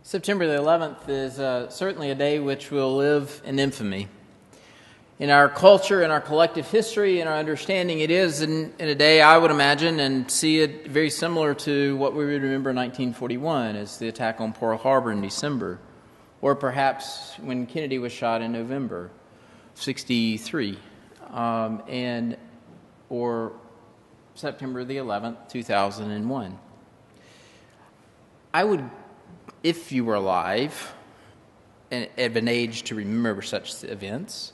September the 11th is certainly a day which will live in infamy. In our culture, in our collective history, in our understanding, it is in a day, I would imagine, and see it very similar to what we would remember in 1941 as the attack on Pearl Harbor in December, or perhaps when Kennedy was shot in November 1963, or September the 11th, 2001. I would, if you were alive and of an age to remember such events,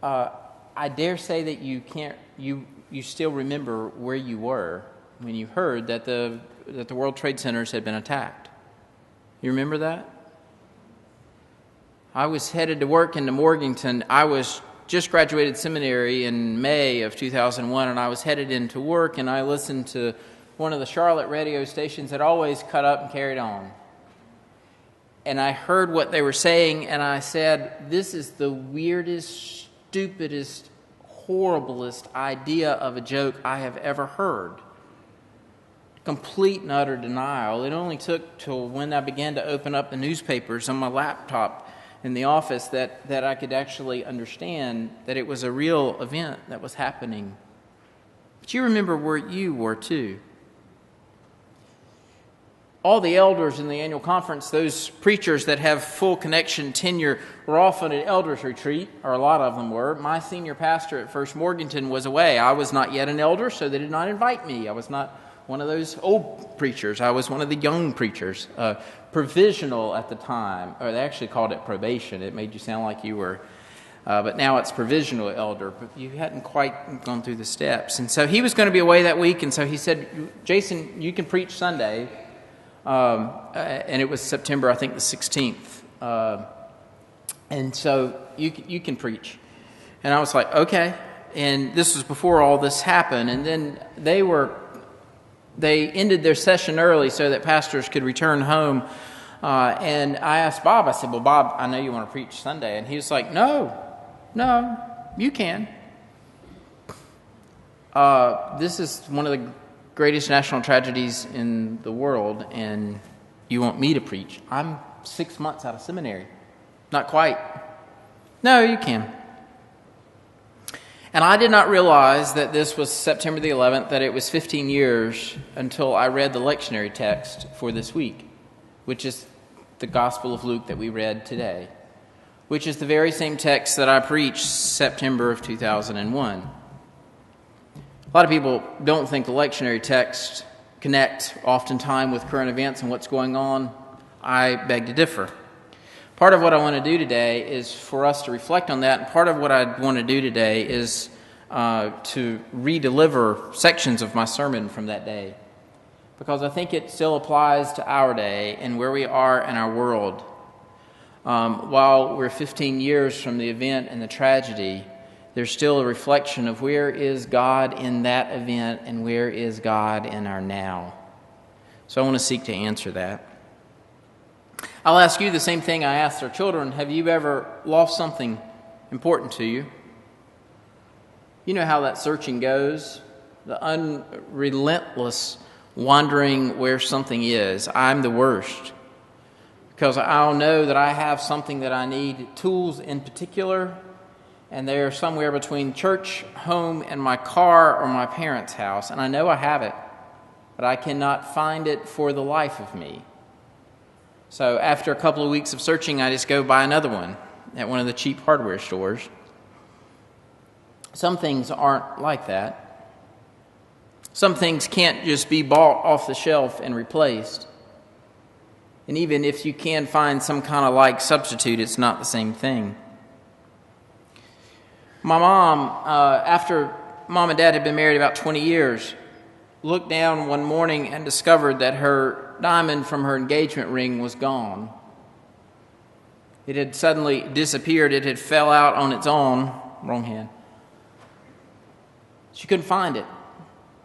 I dare say that you still remember where you were when you heard that the World Trade Centers had been attacked. You remember that? I was headed to work into Morganton. I was just graduated seminary in May of 2001, and I was headed into work, and I listened to one of the Charlotte radio stations that always cut up and carried on. And I heard what they were saying, and I said, this is the weirdest, stupidest, horriblest idea of a joke I have ever heard. Complete and utter denial. It only took till when I began to open up the newspapers on my laptop in the office that I could actually understand that it was a real event that was happening. But you remember where you were too. All the elders in the annual conference, those preachers that have full connection tenure, were often at elders retreat, or a lot of them were. My senior pastor at First Morganton was away. I was not yet an elder, so they did not invite me. I was not one of those old preachers. I was one of the young preachers, provisional at the time, or they actually called it probation. It made you sound like you were, but now it's provisional elder, but you hadn't quite gone through the steps. And so he was going to be away that week, and so he said, Jason, you can preach Sunday. And it was September, I think, the 16th. And so you can preach. And I was like, okay. And this was before all this happened. And then they ended their session early so that pastors could return home. And I asked Bob, I said, well, Bob, I know you want to preach Sunday. And he was like, no, you can. This is one of the greatest national tragedies in the world, and you want me to preach? I'm 6 months out of seminary. Not quite. No, you can. And I did not realize that this was September the 11th, that it was 15 years until I read the lectionary text for this week, which is the Gospel of Luke that we read today, which is the very same text that I preached September of 2001. A lot of people don't think the lectionary texts connect oftentimes with current events and what's going on. I beg to differ. Part of what I want to do today is for us to reflect on that, and part of what I want to do today is to re-deliver sections of my sermon from that day, because I think it still applies to our day and where we are in our world. While we're 15 years from the event and the tragedy, there's still a reflection of where is God in that event and where is God in our now. So I want to seek to answer that. I'll ask you the same thing I asked our children. Have you ever lost something important to you? You know how that searching goes, the unrelentless wandering where something is. I'm the worst, because I'll know that I have something that I need, tools in particular, and they're somewhere between church, home, and my car or my parents' house. And I know I have it, but I cannot find it for the life of me. So after a couple of weeks of searching, I just go buy another one at one of the cheap hardware stores. Some things aren't like that. Some things can't just be bought off the shelf and replaced. And even if you can find some kind of like substitute, it's not the same thing. My mom, after Mom and Dad had been married about 20 years, looked down one morning and discovered that her diamond from her engagement ring was gone. It had suddenly disappeared. It had fell out on its own. Wrong hand. She couldn't find it.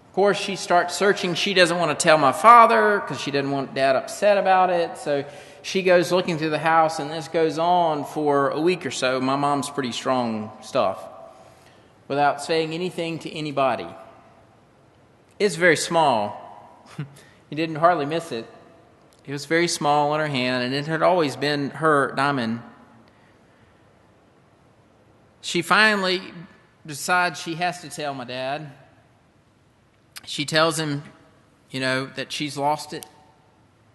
Of course, she starts searching. She doesn't want to tell my father because she doesn't want Dad upset about it. So she goes looking through the house, and this goes on for a week or so. My mom's pretty strong stuff, without saying anything to anybody. It's very small. You didn't hardly miss it. It was very small in her hand, and it had always been her diamond. She finally decides she has to tell my dad. She tells him, that she's lost it.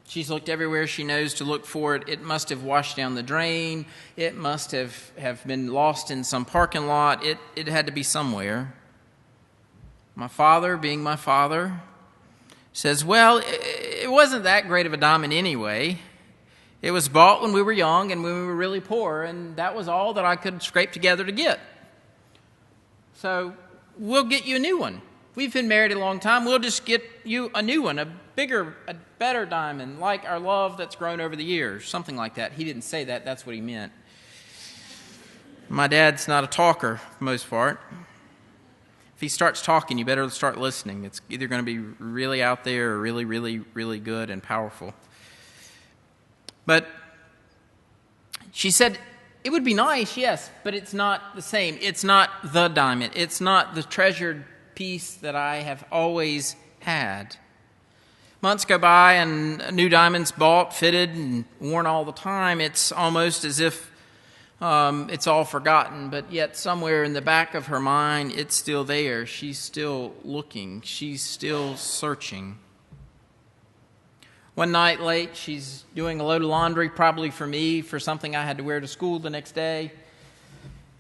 She's looked everywhere she knows to look for it. It must have washed down the drain. It must have been lost in some parking lot. It had to be somewhere. My father, being my father, says, well, it wasn't that great of a diamond anyway. It was bought when we were young and when we were really poor, and that was all that I could scrape together to get. So we'll get you a new one. We've been married a long time. We'll just get you a new one, a bigger, a better diamond, like our love that's grown over the years, something like that. He didn't say that. That's what he meant. My dad's not a talker for the most part. If he starts talking, you better start listening. It's either going to be really out there or really, really, really good and powerful. But she said, it would be nice, yes, but it's not the same. It's not the diamond. It's not the treasured piece that I have always had. Months go by and a new diamond's bought, fitted, and worn all the time. It's almost as if it's all forgotten, but yet somewhere in the back of her mind, it's still there. She's still looking. She's still searching. One night late, she's doing a load of laundry, probably for me, for something I had to wear to school the next day.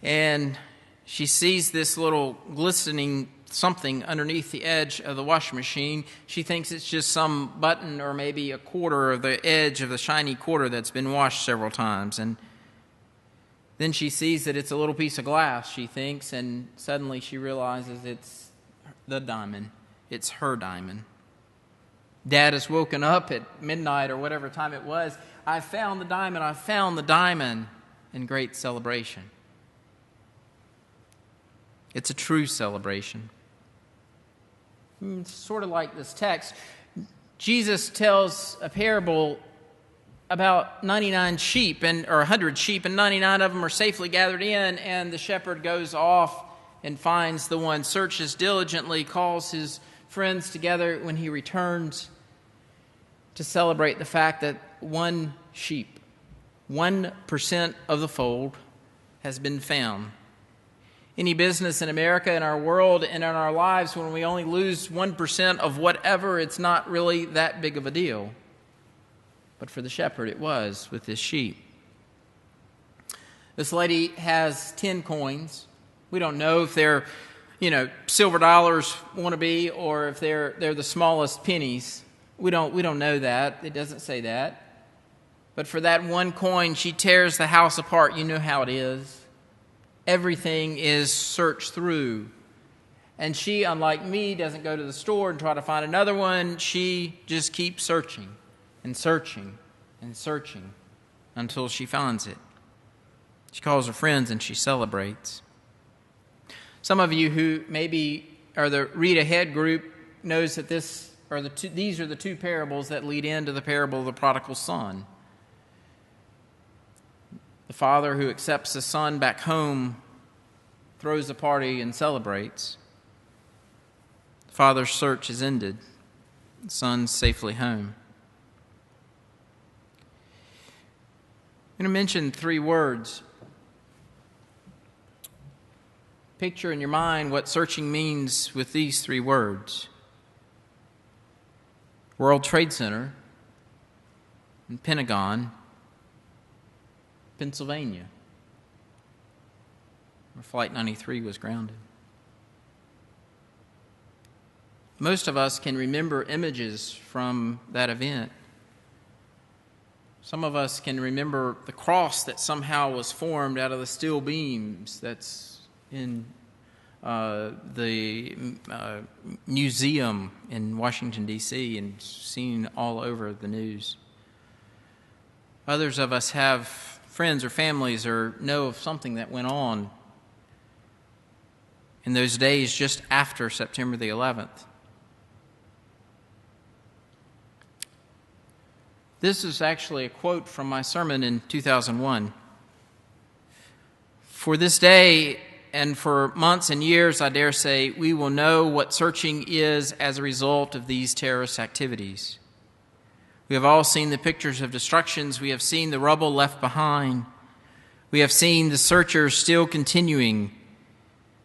And she sees this little glistening something underneath the edge of the washing machine. She thinks it's just some button or maybe a quarter of the edge of the shiny quarter that's been washed several times. And then she sees that it's a little piece of glass, she thinks, and suddenly she realizes it's the diamond. It's her diamond. Dad has woken up at midnight or whatever time it was. I found the diamond. I found the diamond, in great celebration. It's a true celebration. It's sort of like this text. Jesus tells a parable about 99 sheep or 100 sheep, and 99 of them are safely gathered in, and the shepherd goes off and finds the one, searches diligently, calls his friends together when he returns to celebrate the fact that one sheep, 1% of the fold, has been found. Any business in America, in our world, and in our lives, when we only lose 1% of whatever, it's not really that big of a deal. But for the shepherd, it was with this sheep. This lady has 10 coins. We don't know if they're, silver dollars want to be, or if they're the smallest pennies. We don't know that. It doesn't say that. But for that one coin, she tears the house apart. You know how it is. Everything is searched through. And she, unlike me, doesn't go to the store and try to find another one. She just keeps searching and searching and searching until she finds it. She calls her friends and she celebrates. Some of you who maybe are the read ahead group knows that these are the two parables that lead into the parable of the prodigal son. The father who accepts the son back home throws a party and celebrates. The father's search is ended. The son's safely home. I'm going to mention 3 words. Picture in your mind what searching means with these 3 words. World Trade Center and Pentagon, Pennsylvania, where Flight 93 was grounded. Most of us can remember images from that event. Some of us can remember the cross that somehow was formed out of the steel beams that's in the museum in Washington, D.C. and seen all over the news. Others of us have friends or families or know of something that went on in those days just after September the 11th. This is actually a quote from my sermon in 2001. For this day and for months and years, I dare say, we will know what searching is as a result of these terrorist activities. We have all seen the pictures of destructions. We have seen the rubble left behind. We have seen the searchers still continuing.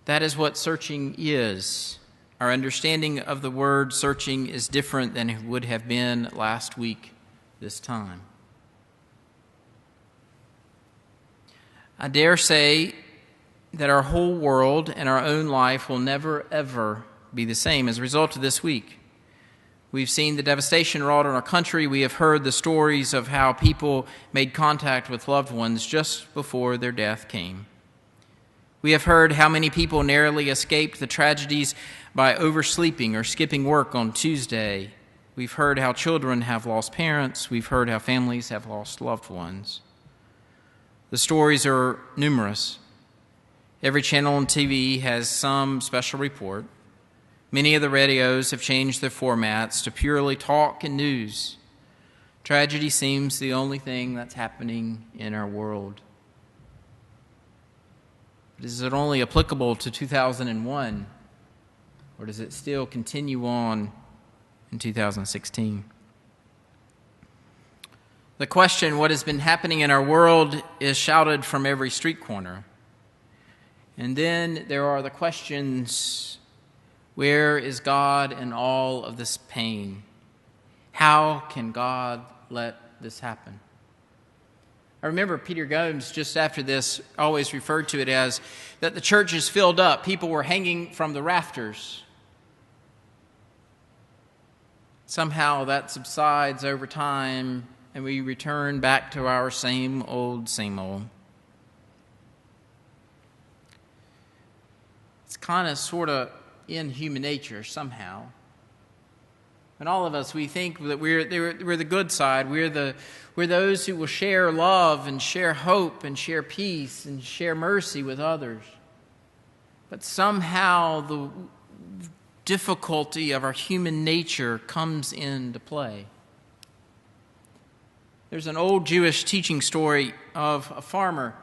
That is what searching is. Our understanding of the word searching is different than it would have been last week this time. I dare say that our whole world and our own life will never, ever be the same as a result of this week. We've seen the devastation wrought on our country. We have heard the stories of how people made contact with loved ones just before their death came. We have heard how many people narrowly escaped the tragedies by oversleeping or skipping work on Tuesday. We've heard how children have lost parents. We've heard how families have lost loved ones. The stories are numerous. Every channel on TV has some special report. Many of the radios have changed their formats to purely talk and news. Tragedy seems the only thing that's happening in our world. But is it only applicable to 2001, or does it still continue on in 2016? The question, what has been happening in our world, is shouted from every street corner. And then there are the questions, where is God in all of this pain? How can God let this happen? I remember Peter Gomes, just after this, always referred to it as that the church is filled up. People were hanging from the rafters. Somehow that subsides over time, and we return back to our same old, same old. It's kind of, sort of, in human nature somehow. And all of us, we think that we're the good side. We're those who will share love and share hope and share peace and share mercy with others. But somehow the difficulty of our human nature comes into play. There's an old Jewish teaching story of a farmer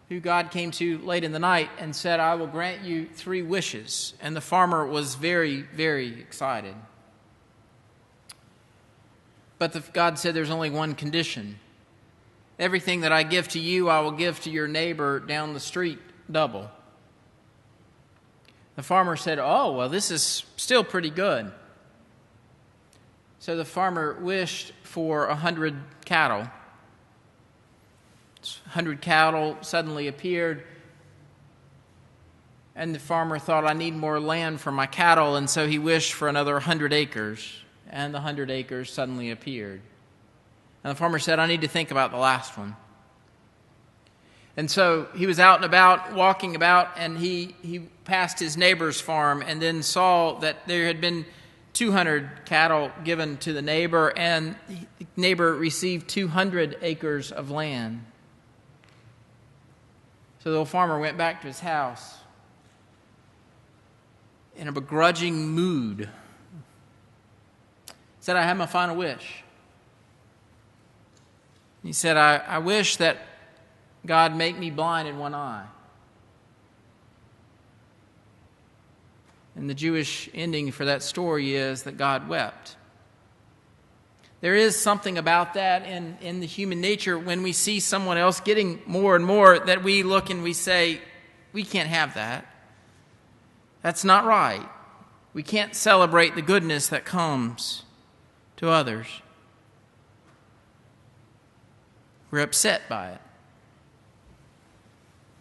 who God came to late in the night and said, I will grant you 3 wishes. And the farmer was very, very excited. But God said there's only one condition. Everything that I give to you, I will give to your neighbor down the street double. The farmer said, oh, well, this is still pretty good. So the farmer wished for 100 cattle. 100 cattle suddenly appeared, and the farmer thought, I need more land for my cattle, and so he wished for another 100 acres, and the 100 acres suddenly appeared. And the farmer said, I need to think about the last one. And so he was out and about, walking about, and he passed his neighbor's farm and then saw that there had been 200 cattle given to the neighbor, and the neighbor received 200 acres of land. So the old farmer went back to his house in a begrudging mood. He said, I have my final wish. He said, I wish that God make me blind in one eye. And the Jewish ending for that story is that God wept. There is something about that in the human nature when we see someone else getting more and more that we look and we say, we can't have that. That's not right. We can't celebrate the goodness that comes to others. We're upset by it.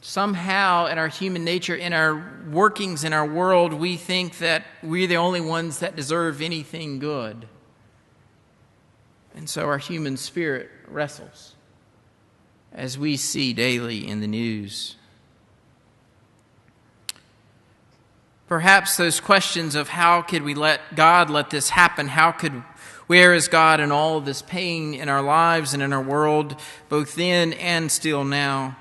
Somehow in our human nature, in our workings in our world, we think that we're the only ones that deserve anything good. And so our human spirit wrestles as we see daily in the news. Perhaps those questions of how could we let God let this happen? Where is God in all of this pain in our lives and in our world, both then and still now?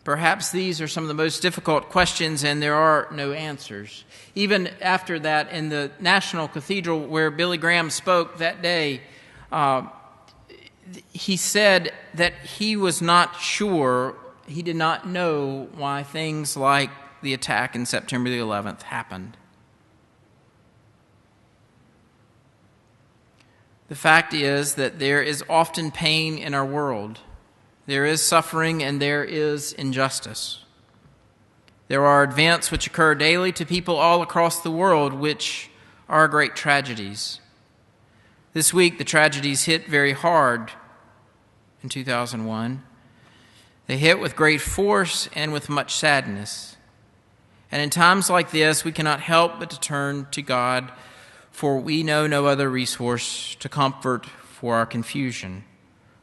Perhaps these are some of the most difficult questions, and there are no answers. Even after that, in the National Cathedral where Billy Graham spoke that day, he said that he was not sure, he did not know why things like the attack in September the 11th happened. The fact is that there is often pain in our world. There is suffering and there is injustice. There are events which occur daily to people all across the world which are great tragedies. This week, the tragedies hit very hard in 2001. They hit with great force and with much sadness. And in times like this, we cannot help but to turn to God, for we know no other resource to comfort for our confusion,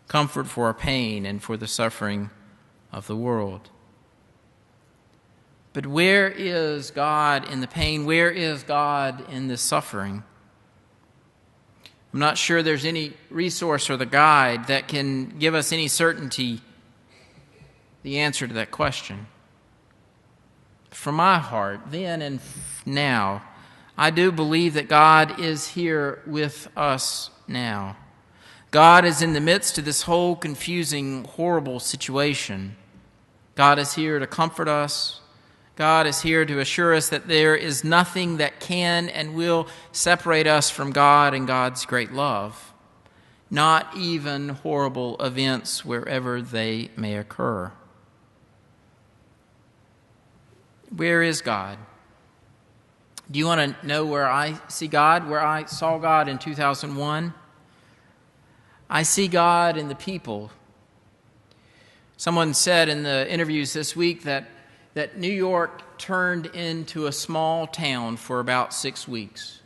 comfort for our pain, and for the suffering of the world. But where is God in the pain? Where is God in the suffering? I'm not sure there's any resource or the guide that can give us any certainty the answer to that question. From my heart, then and now, I do believe that God is here with us now. God is in the midst of this whole confusing, horrible situation. God is here to comfort us. God is here to assure us that there is nothing that can and will separate us from God and God's great love, not even horrible events wherever they may occur. Where is God? Do you want to know where I see God, where I saw God in 2001? I see God in the people. Someone said in the interviews this week that New York turned into a small town for about 6 weeks.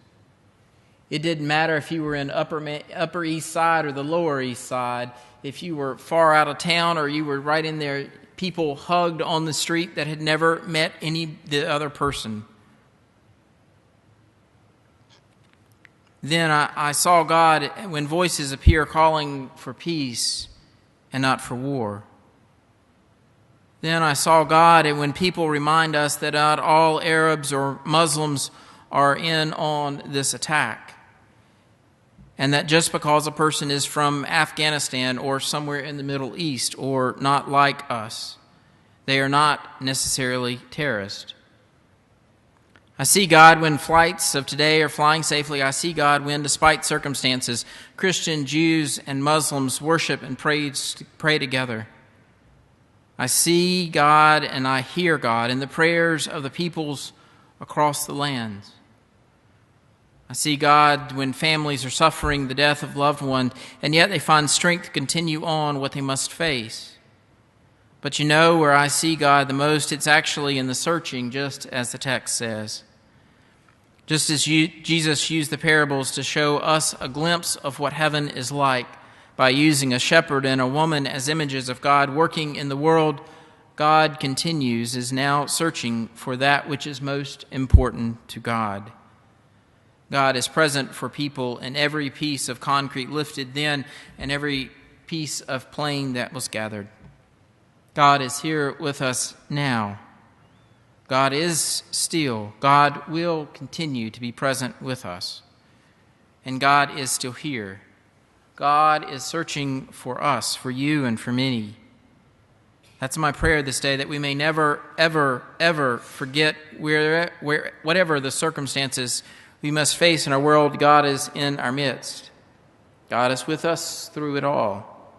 It didn't matter if you were in Upper East Side or the Lower East Side, if you were far out of town or you were right in there. People hugged on the street that had never met the other person. Then I saw God when voices appear calling for peace and not for war. Then I saw God when people remind us that not all Arabs or Muslims are in on this attack, and that just because a person is from Afghanistan or somewhere in the Middle East or not like us, they are not necessarily terrorists. I see God when flights of today are flying safely. I see God when, despite circumstances, Christian, Jews, and Muslims worship and pray together. I see God and I hear God in the prayers of the peoples across the lands. I see God when families are suffering the death of loved ones, and yet they find strength to continue on what they must face. But you know where I see God the most, it's actually in the searching, just as the text says. Just as Jesus used the parables to show us a glimpse of what heaven is like by using a shepherd and a woman as images of God working in the world, God is now searching for that which is most important to God. God is present for people in every piece of concrete lifted then and every piece of plain that was gathered. God is here with us now. God is still. God will continue to be present with us. And God is still here. God is searching for us, for you and for me. That's my prayer this day, that we may never, ever, ever forget whatever the circumstances we must face in our world, God is in our midst. God is with us through it all.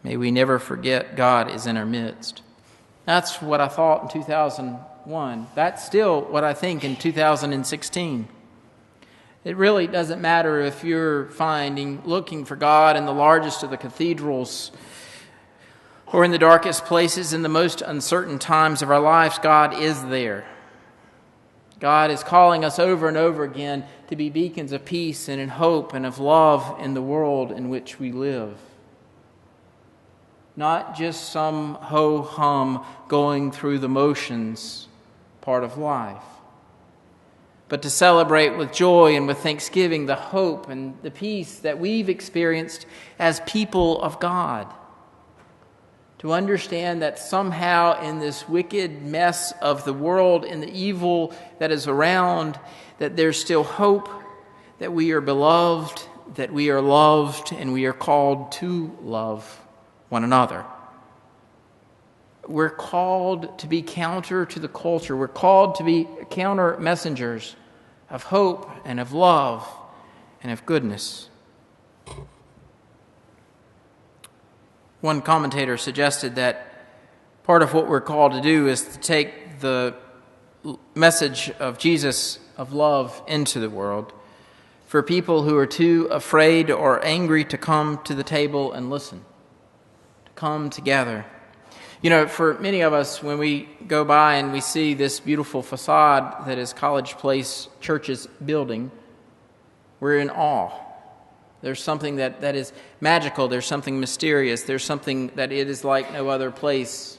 May we never forget God is in our midst. That's what I thought in 2001. That's still what I think in 2016. It really doesn't matter if you're looking for God in the largest of the cathedrals or in the darkest places, in the most uncertain times of our lives. God is there. God is calling us over and over again to be beacons of peace and in hope and of love in the world in which we live. Not just some ho-hum going through the motions part of life, but to celebrate with joy and with thanksgiving the hope and the peace that we've experienced as people of God. To understand that somehow in this wicked mess of the world and the evil that is around, that there's still hope, that we are beloved, that we are loved, and we are called to love one another. We're called to be counter to the culture. We're called to be counter messengers of hope and of love and of goodness. One commentator suggested that part of what we're called to do is to take the message of Jesus of love into the world for people who are too afraid or angry to come to the table and listen, to come together. You know, for many of us, when we go by and we see this beautiful facade that is College Place Church's building, we're in awe. There's something that is magical. There's something mysterious. There's something that it is like no other place.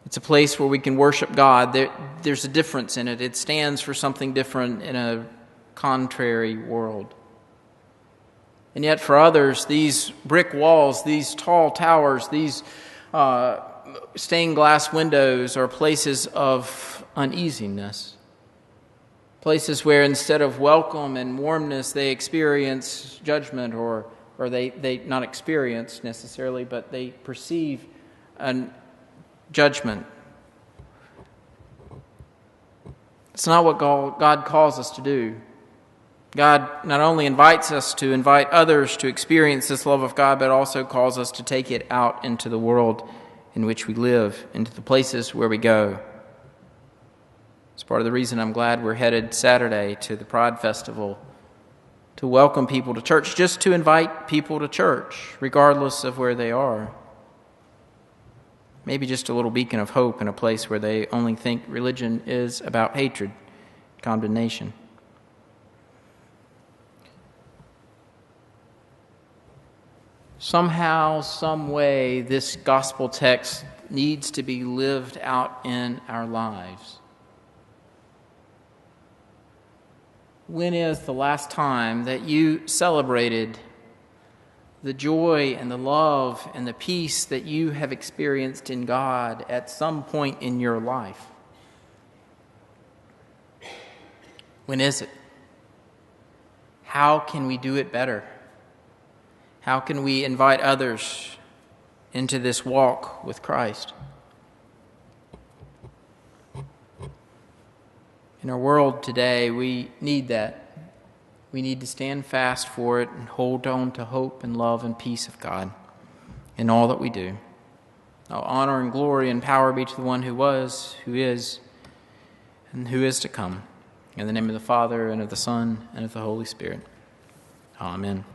It's a place where we can worship God. There's a difference in it. It stands for something different in a contrary world. And yet for others, these brick walls, these tall towers, these stained glass windows are places of uneasiness. Places where instead of welcome and warmness, they experience judgment, or they not experience necessarily, but they perceive a judgment. It's not what God calls us to do. God not only invites us to invite others to experience this love of God, but also calls us to take it out into the world in which we live, into the places where we go. It's part of the reason I'm glad we're headed Saturday to the Pride Festival, to welcome people to church, just to invite people to church, regardless of where they are. Maybe just a little beacon of hope in a place where they only think religion is about hatred, condemnation. Somehow, some way, this gospel text needs to be lived out in our lives. When is the last time that you celebrated the joy and the love and the peace that you have experienced in God at some point in your life? When is it? How can we do it better? How can we invite others into this walk with Christ? In our world today, we need that. We need to stand fast for it and hold on to hope and love and peace of God in all that we do. All honor and glory and power be to the one who was, who is, and who is to come. In the name of the Father, and of the Son, and of the Holy Spirit. Amen.